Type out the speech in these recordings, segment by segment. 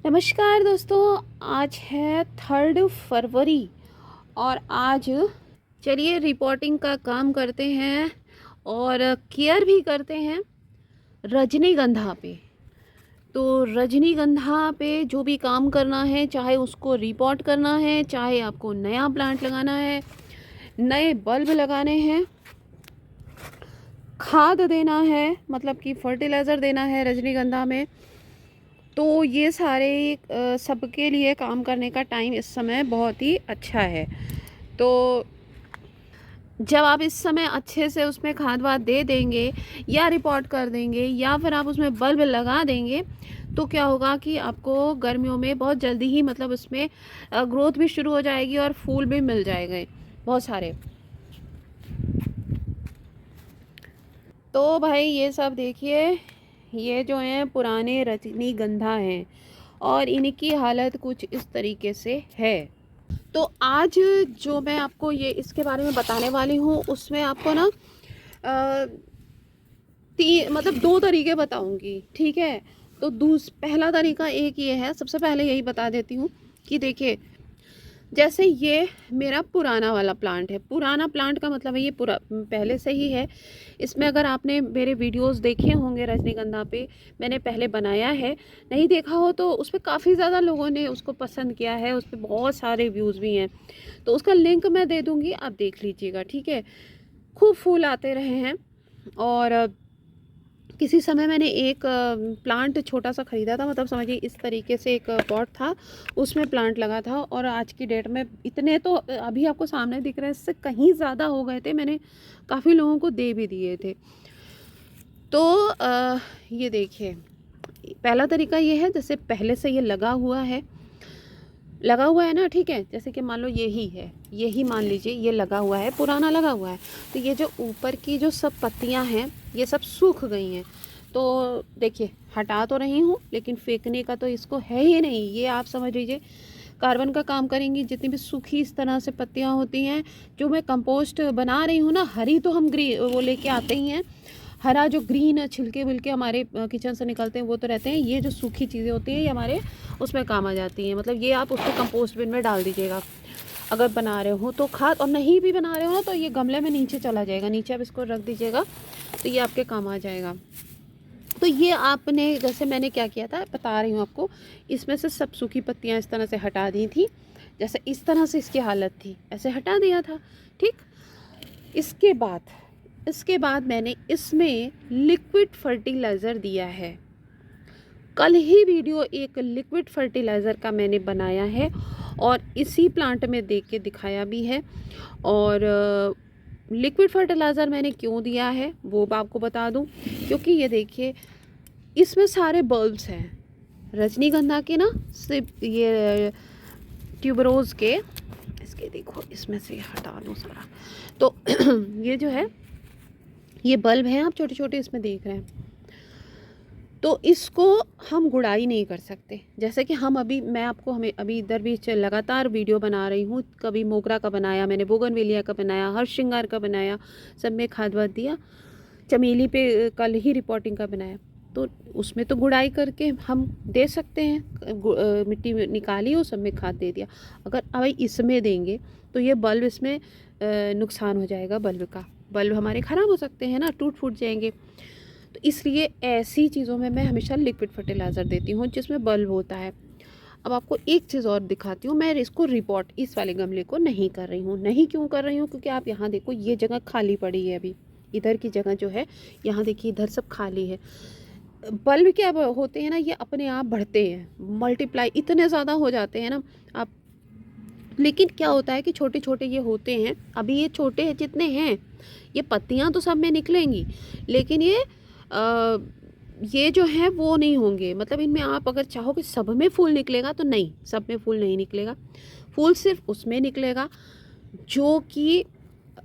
नमस्कार दोस्तों, आज है 3 फरवरी और आज चलिए रिपोर्टिंग का काम करते हैं और केयर भी करते हैं रजनीगंधा पे। तो रजनीगंधा पे जो भी काम करना है, चाहे उसको रिपोर्ट करना है, चाहे आपको नया प्लांट लगाना है, नए बल्ब लगाने हैं, खाद देना है, मतलब कि फर्टिलाइज़र देना है रजनीगंधा में, तो ये सारे सबके लिए काम करने का टाइम इस समय बहुत ही अच्छा है। तो जब आप इस समय अच्छे से उसमें खाद वाद दे देंगे या रिपोर्ट कर देंगे या फिर आप उसमें बल्ब लगा देंगे, तो क्या होगा कि आपको गर्मियों में बहुत जल्दी ही मतलब उसमें ग्रोथ भी शुरू हो जाएगी और फूल भी मिल जाएंगे बहुत सारे। तो भाई ये सब देखिए, ये जो हैं पुराने रजनीगंधा हैं और इनकी हालत कुछ इस तरीके से है। तो आज जो मैं आपको ये इसके बारे में बताने वाली हूँ उसमें आपको ना अ, मतलब 2 तरीके बताऊंगी, ठीक है। तो पहला तरीका एक ये है, सबसे पहले यही बता देती हूँ कि देखिए, जैसे ये मेरा पुराना वाला प्लांट है। पुराना प्लांट का मतलब है ये पूरा पहले से ही है। इसमें अगर आपने मेरे वीडियोस देखे होंगे रजनीगंधा पे, मैंने पहले बनाया है, नहीं देखा हो तो उस पर काफ़ी ज़्यादा लोगों ने उसको पसंद किया है, उस पर बहुत सारे व्यूज़ भी हैं। तो उसका लिंक मैं दे दूँगी, आप देख लीजिएगा, ठीक है। खूब फूल आते रहे हैं। और किसी समय मैंने एक प्लांट छोटा सा ख़रीदा था, मतलब समझिए इस तरीके से एक पॉट था, उसमें प्लांट लगा था। और आज की डेट में इतने तो अभी आपको सामने दिख रहे हैं, इससे कहीं ज़्यादा हो गए थे, मैंने काफ़ी लोगों को दे भी दिए थे। तो ये देखिए, पहला तरीका ये है, जैसे पहले से ये लगा हुआ है ना, ठीक है। जैसे कि मान लो यही मान लीजिए ये लगा हुआ है, पुराना लगा हुआ है। तो ये जो ऊपर की जो सब पत्तियां हैं ये सब सूख गई हैं। तो देखिए, हटा तो रही हूँ लेकिन फेंकने का तो इसको है ही नहीं, ये आप समझ लीजिए कार्बन का काम करेंगी। जितनी भी सूखी इस तरह से पत्तियां होती हैं, जो मैं कंपोस्ट बना रही हूँ ना, हरी तो हम वो लेके आते ही हैं, हरा जो ग्रीन छिलके विलके हमारे किचन से निकलते हैं वो तो रहते हैं। ये जो सूखी चीज़ें होती हैं ये हमारे उसमें काम आ जाती हैं। मतलब ये आप उसको कंपोस्ट बिन में डाल दीजिएगा अगर बना रहे हो तो खाद, और नहीं भी बना रहे हो ना तो ये गमले में नीचे चला जाएगा, नीचे आप इसको रख दीजिएगा तो ये आपके काम आ जाएगा। तो ये आपने, जैसे मैंने क्या किया था बता रही हूँ आपको, इसमें से सब सूखी पत्तियाँ इस तरह से हटा दी थी। जैसे इस तरह से इसकी हालत थी, ऐसे हटा दिया था, ठीक। इसके बाद मैंने इसमें लिक्विड फर्टिलाइज़र दिया है। कल ही वीडियो एक लिक्विड फर्टिलाइज़र का मैंने बनाया है और इसी प्लांट में देख के दिखाया भी है। और लिक्विड फर्टिलाइज़र मैंने क्यों दिया है वो आपको बता दूं, क्योंकि ये देखिए इसमें सारे बल्ब्स हैं रजनीगंधा के ना, सिर्फ ये ट्यूबरोज़ के, इसके देखो इसमें से हटा दूँ सारा। तो ये जो है ये बल्ब हैं, आप छोटे छोटे इसमें देख रहे हैं। तो इसको हम गुड़ाई नहीं कर सकते। जैसे कि हम अभी, मैं आपको हमें अभी इधर भी लगातार वीडियो बना रही हूँ, कभी मोगरा का बनाया मैंने, बोगनवेलिया का बनाया, हर्ष श्रृंगार का बनाया, सब में खाद वाद दिया। चमेली पे कल ही रिपोर्टिंग का बनाया। तो उसमें तो गुड़ाई करके हम दे सकते हैं, मिट्टी में निकाली और सब में खाद दे दिया। अगर भाई इसमें देंगे तो ये बल्ब इसमें नुकसान हो जाएगा, बल्ब हमारे ख़राब हो सकते हैं ना, टूट फूट जाएंगे। तो इसलिए ऐसी चीज़ों में मैं हमेशा लिक्विड फर्टिलाइज़र देती हूँ जिसमें बल्ब होता है। अब आपको एक चीज़ और दिखाती हूँ, मैं इसको रिपोर्ट इस वाले गमले को नहीं कर रही हूँ। नहीं क्यों कर रही हूँ, क्योंकि आप यहाँ देखो ये जगह खाली पड़ी है अभी, इधर की जगह जो है, यहाँ देखिए इधर सब खाली है। बल्ब क्या होते हैं ना, ये अपने आप बढ़ते हैं, मल्टीप्लाई इतने ज़्यादा हो जाते हैं ना आप। लेकिन क्या होता है कि छोटे छोटे ये होते हैं, अभी ये छोटे हैं जितने हैं, ये पत्तियाँ तो सब में निकलेंगी, लेकिन ये जो है वो नहीं होंगे। मतलब इनमें आप अगर चाहो कि सब में फूल निकलेगा तो नहीं, सब में फूल नहीं निकलेगा। फूल सिर्फ उसमें निकलेगा जो कि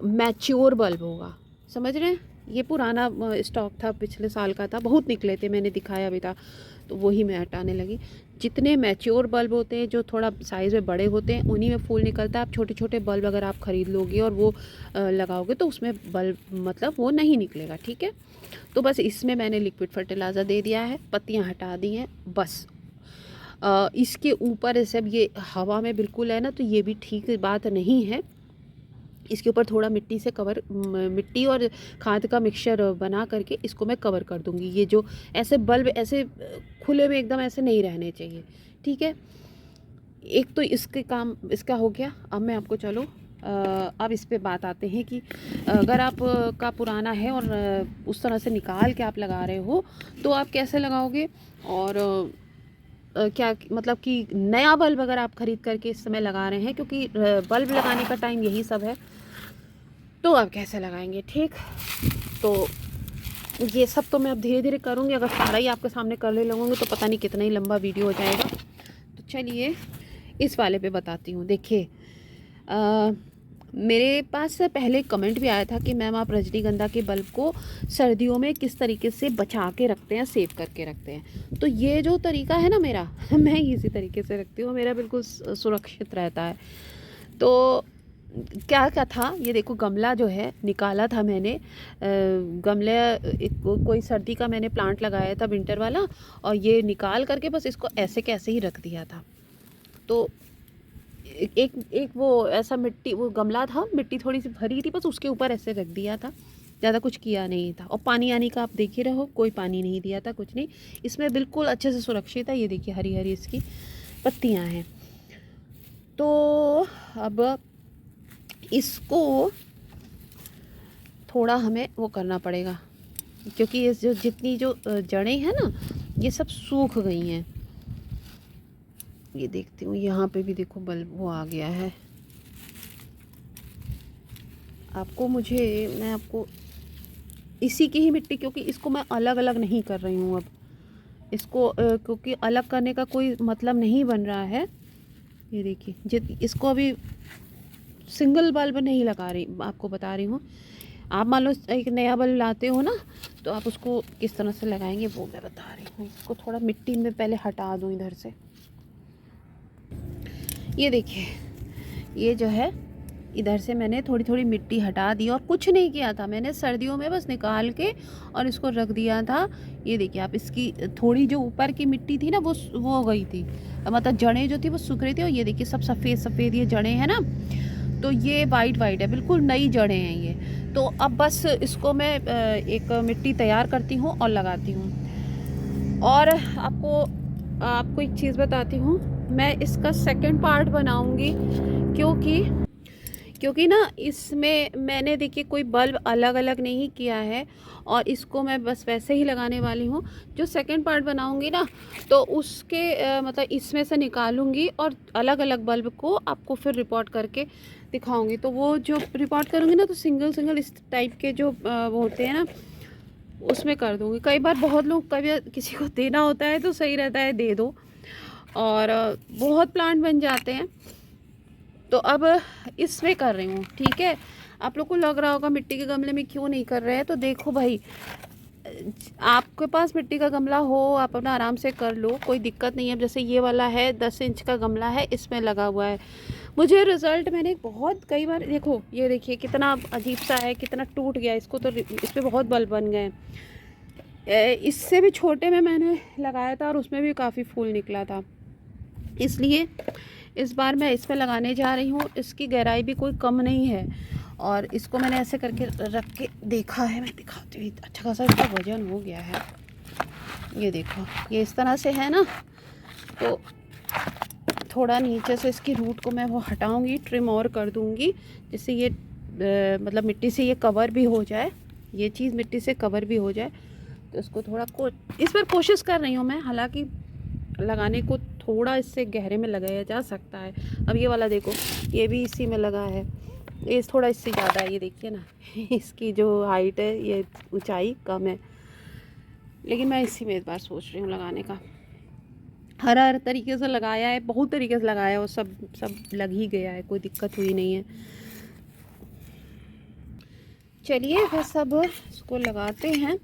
मैच्योर बल्ब होगा, समझ रहे हैं। ये पुराना स्टॉक था, पिछले साल का था, बहुत निकले थे, मैंने दिखाया भी था, तो वही मैं हटाने लगी। जितने मैच्योर बल्ब होते हैं, जो थोड़ा साइज़ में बड़े होते हैं, उन्हीं में फूल निकलता है। आप छोटे छोटे बल्ब अगर आप ख़रीद लोगे और वो लगाओगे तो उसमें बल्ब मतलब वो नहीं निकलेगा, ठीक है। तो बस इसमें मैंने लिक्विड फर्टिलाइज़र दे दिया है, पत्तियाँ हटा दी हैं बस। इसके ऊपर सब ये हवा में बिल्कुल है ना, तो ये भी ठीक बात नहीं है। इसके ऊपर थोड़ा मिट्टी से कवर, मिट्टी और खाद का मिक्सचर बना करके इसको मैं कवर कर दूँगी। ये जो ऐसे बल्ब ऐसे खुले में एकदम ऐसे नहीं रहने चाहिए, ठीक है। एक तो इसके काम इसका हो गया। अब मैं आपको चलो अब इस पे बात आते हैं कि अगर आप का पुराना है और उस तरह से निकाल के आप लगा रहे हो तो आप कैसे लगाओगे, और क्या मतलब कि नया बल्ब अगर आप ख़रीद करके इस समय लगा रहे हैं, क्योंकि बल्ब लगाने का टाइम यही सब है, तो आप कैसे लगाएंगे, ठीक। तो ये सब तो मैं अब धीरे धीरे करूँगी। अगर सारा ही आपके सामने करने लगूँगी तो पता नहीं कितना ही लंबा वीडियो हो जाएगा। तो चलिए इस वाले पे बताती हूँ। देखिए मेरे पास से पहले कमेंट भी आया था कि मैम आप रजनीगंधा के बल्ब को सर्दियों में किस तरीके से बचा के रखते हैं, सेव करके रखते हैं। तो ये जो तरीका है ना मेरा, मैं इसी तरीके से रखती हूँ, मेरा बिल्कुल सुरक्षित रहता है। तो क्या क्या था, ये देखो गमला जो है निकाला था मैंने, गमले कोई सर्दी का मैंने प्लांट लगाया था विंटर वाला, और ये निकाल करके बस इसको ऐसे कैसे ही रख दिया था। तो एक वो ऐसा मिट्टी, वो गमला था, मिट्टी थोड़ी सी भरी थी, बस उसके ऊपर ऐसे रख दिया था, ज़्यादा कुछ किया नहीं था। और पानी आने का आप देख ही रहो, कोई पानी नहीं दिया था, कुछ नहीं। इसमें बिल्कुल अच्छे से सुरक्षित है। ये देखिए हरी हरी इसकी पत्तियां हैं। तो अब इसको थोड़ा हमें वो करना पड़ेगा, क्योंकि ये जो जितनी जो जड़ें हैं ना, ये सब सूख गई हैं। ये देखती हूँ यहाँ पे भी देखो बल्ब वो आ गया है। मैं आपको इसी की ही मिट्टी, क्योंकि इसको मैं अलग अलग नहीं कर रही हूँ अब इसको, क्योंकि अलग करने का कोई मतलब नहीं बन रहा है। ये देखिए इसको अभी सिंगल बल्ब नहीं लगा रही, आपको बता रही हूँ। आप मान लो एक नया बल्ब लाते हो ना, तो आप उसको किस तरह से लगाएंगे वो मैं बता रही हूँ। इसको थोड़ा मिट्टी में पहले हटा दूँ इधर से। ये देखिए ये जो है इधर से मैंने थोड़ी थोड़ी मिट्टी हटा दी, और कुछ नहीं किया था मैंने, सर्दियों में बस निकाल के और इसको रख दिया था। ये देखिए आप, इसकी थोड़ी जो ऊपर की मिट्टी थी ना वो हो गई थी, मतलब जड़ें जो थी वो सूख रही थी। और ये देखिए सब सफ़ेद सफ़ेद ये जड़ें हैं ना, तो ये वाइट वाइट है, बिल्कुल नई जड़ें हैं ये। तो अब बस इसको मैं एक मिट्टी तैयार करती हूँ और लगाती हूँ। और आपको एक चीज़ बताती हूँ, मैं इसका सेकंड पार्ट बनाऊँगी, क्योंकि ना इसमें मैंने देखिए कोई बल्ब अलग अलग नहीं किया है, और इसको मैं बस वैसे ही लगाने वाली हूँ। जो सेकंड पार्ट बनाऊँगी ना, तो उसके मतलब इसमें से निकालूँगी और अलग अलग बल्ब को आपको फिर रिपोर्ट करके दिखाऊँगी। तो वो जो रिपोर्ट करूँगी ना, तो सिंगल सिंगल इस टाइप के जो वो होते हैं ना, उसमें कर दूँगी। कई बार बहुत लोग, कभी किसी को देना होता है तो सही रहता है दे दो, और बहुत प्लांट बन जाते हैं। तो अब इसमें कर रही हूँ, ठीक है। आप लोग को लग रहा होगा मिट्टी के गमले में क्यों नहीं कर रहे हैं, तो देखो भाई, आपके पास मिट्टी का गमला हो, आप अपना आराम से कर लो, कोई दिक्कत नहीं है। जैसे ये वाला है 10 इंच का गमला है, इसमें लगा हुआ है। मुझे रिज़ल्ट मैंने बहुत कई बार, देखो ये देखिए कितना अजीब सा है, कितना टूट गया इसको, तो इस पर बहुत बल्ब बन गए। इससे भी छोटे में मैंने लगाया था और उसमें भी काफ़ी फूल निकला था। इसलिए इस बार मैं इस पर लगाने जा रही हूँ। इसकी गहराई भी कोई कम नहीं है, और इसको मैंने ऐसे करके रख के देखा है, मैं दिखाती हूँ। अच्छा खासा इसका वजन हो गया है। ये देखो ये इस तरह से है ना, तो थोड़ा नीचे से इसकी रूट को मैं वो हटाऊँगी, ट्रिम और कर दूँगी, जिससे ये मतलब मिट्टी से ये कवर भी हो जाए, ये चीज़ मिट्टी से कवर भी हो जाए। तो इसको थोड़ा इस पर कोशिश कर रही हूँ मैं, हालांकि लगाने को थोड़ा इससे गहरे में लगाया जा सकता है। अब ये वाला देखो, ये भी इसी में लगा है, ये थोड़ा इससे ज़्यादा है, ये देखिए ना इसकी जो हाइट है, ये ऊंचाई कम है, लेकिन मैं इसी में इस बार सोच रही हूँ लगाने का। हर तरीके से लगाया है, बहुत तरीके से लगाया है, वो सब लग ही गया है, कोई दिक्कत हुई नहीं है। चलिए बस अब इसको लगाते हैं।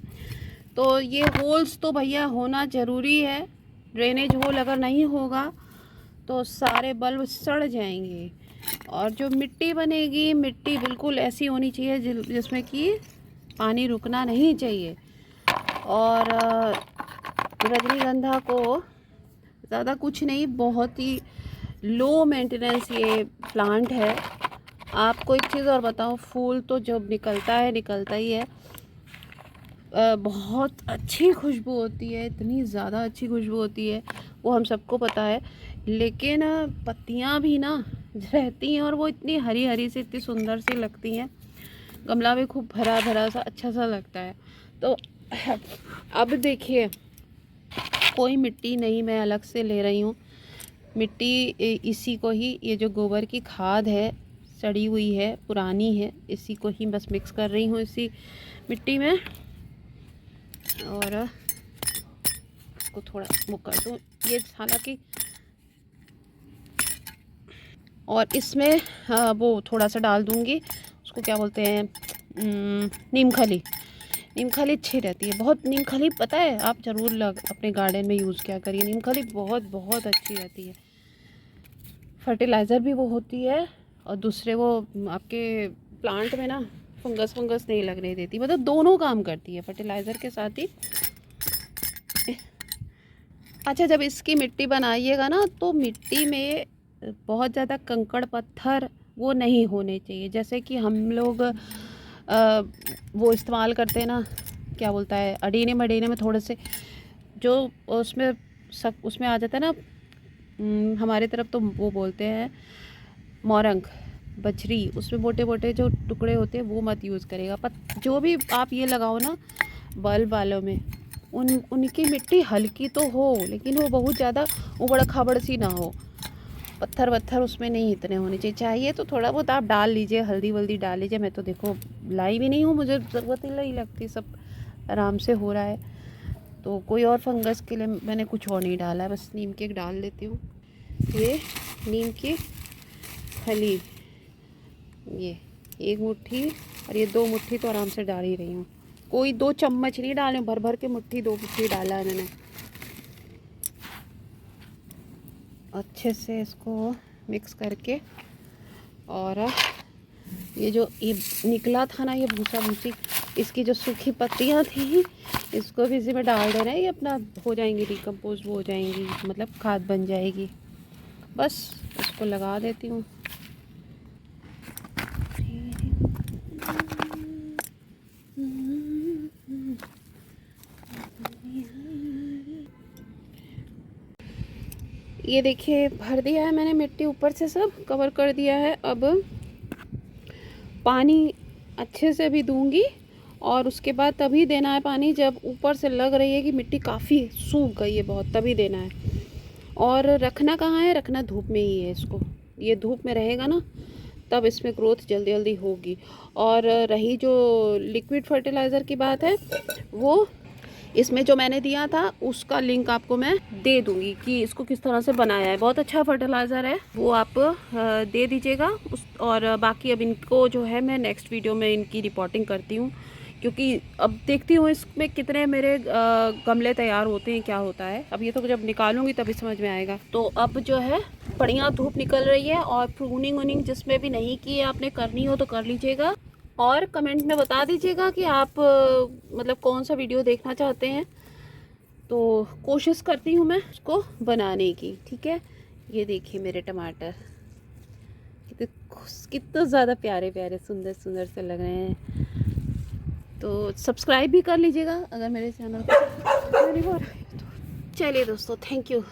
तो ये होल्स तो भैया होना ज़रूरी है, ड्रेनेज होल अगर नहीं होगा तो सारे बल्ब सड़ जाएंगे। और जो मिट्टी बनेगी, मिट्टी बिल्कुल ऐसी होनी चाहिए जिसमें कि पानी रुकना नहीं चाहिए। और रजनीगंधा को ज़्यादा कुछ नहीं, बहुत ही लो मेंटेनेंस ये प्लांट है। आपको एक चीज़ और बताऊँ, फूल तो जब निकलता है निकलता ही है। बहुत अच्छी खुशबू होती है, इतनी ज़्यादा अच्छी खुशबू होती है, वो हम सबको पता है। लेकिन पत्तियाँ भी ना रहती हैं और वो इतनी हरी हरी सी, इतनी सुंदर सी लगती हैं। गमला भी खूब भरा भरा सा अच्छा सा लगता है। तो अब देखिए, कोई मिट्टी नहीं मैं अलग से ले रही हूँ, मिट्टी इसी को ही, ये जो गोबर की खाद है सड़ी हुई है पुरानी है, इसी को ही बस मिक्स कर रही हूँ इसी मिट्टी में। और इसको थोड़ा वो कर दूँ ये, हालांकि और इसमें वो थोड़ा सा डाल दूँगी, उसको क्या बोलते हैं, नीम खली। नीम खली अच्छी रहती है बहुत, नीम खली पता है, आप ज़रूर अपने गार्डन में यूज़ क्या करिए, नीम खली बहुत बहुत अच्छी रहती है। फर्टिलाइज़र भी वो होती है, और दूसरे वो आपके प्लांट में ना फंगस नहीं लगने देती, मतलब दोनों काम करती है फर्टिलाइज़र के साथ ही। अच्छा, जब इसकी मिट्टी बनाइएगा ना, तो मिट्टी में बहुत ज़्यादा कंकड़ पत्थर वो नहीं होने चाहिए। जैसे कि हम लोग वो इस्तेमाल करते हैं ना, क्या बोलता है, अडीने मडीने में थोड़े से जो उसमें सब उसमें आ जाता है ना, हमारे तरफ तो वो बोलते हैं मोरंग, बजरी, उसमें मोटे मोटे जो टुकड़े होते हैं वो मत यूज़ करेगा। जो भी आप ये लगाओ ना बल्ब वालों में, उनकी मिट्टी हल्की तो हो, लेकिन वो बहुत ज़्यादा उबड़ खाबड़ सी ना हो, पत्थर वत्थर उसमें नहीं इतने होने चाहिए तो थोड़ा बहुत आप डाल लीजिए, हल्दी वल्दी डाल लीजिए। मैं तो देखो लाई भी नहीं हूँ, मुझे ज़रूरत ही नहीं लगती, सब आराम से हो रहा है। तो कोई और फंगस के लिए मैंने कुछ और नहीं डाला है, बस नीम के डाल देती हूँ। ये नीम की खली, ये 1 मुट्ठी और ये 2 मुट्ठी तो आराम से डाल ही रही हूँ। कोई 2 चम्मच नहीं डाले, भर भर के मुट्ठी 2 मुट्ठी डाला है मैंने। अच्छे से इसको मिक्स करके, और ये जो ये निकला था ना ये भूसा भूसी, इसकी जो सूखी पत्तियाँ थी, इसको भी इसी में डाल देना है, ये अपना हो जाएंगी डिकम्पोज, हो जाएंगी, मतलब खाद बन जाएगी। बस इसको लगा देती हूँ। ये देखिए भर दिया है मैंने मिट्टी, ऊपर से सब कवर कर दिया है। अब पानी अच्छे से भी दूंगी, और उसके बाद तभी देना है पानी जब ऊपर से लग रही है कि मिट्टी काफ़ी सूख गई है बहुत, तभी देना है। और रखना कहाँ है, रखना धूप में ही है इसको, ये धूप में रहेगा ना तब इसमें ग्रोथ जल्दी जल्दी होगी। और रही जो लिक्विड फर्टिलाइज़र की बात है, वो इसमें जो मैंने दिया था उसका लिंक आपको मैं दे दूंगी कि इसको किस तरह से बनाया है। बहुत अच्छा फर्टिलाइज़र है, वो आप दे दीजिएगा और बाकी अब इनको जो है मैं नेक्स्ट वीडियो में इनकी रिपोर्टिंग करती हूँ, क्योंकि अब देखती हूँ इसमें कितने मेरे गमले तैयार होते हैं, क्या होता है। अब ये तो जब निकालूंगी तभी समझ में आएगा। तो अब जो है बढ़िया धूप निकल रही है, और प्रूनिंग वूनिंग जिसमें भी नहीं की है आपने करनी हो तो कर लीजिएगा, और कमेंट में बता दीजिएगा कि आप मतलब कौन सा वीडियो देखना चाहते हैं, तो कोशिश करती हूँ मैं उसको बनाने की। ठीक है, ये देखिए मेरे टमाटर कितने ज़्यादा प्यारे प्यारे सुंदर सुंदर से लग रहे हैं। तो सब्सक्राइब भी कर लीजिएगा अगर मेरे चैनल को। चलिए दोस्तों, थैंक यू।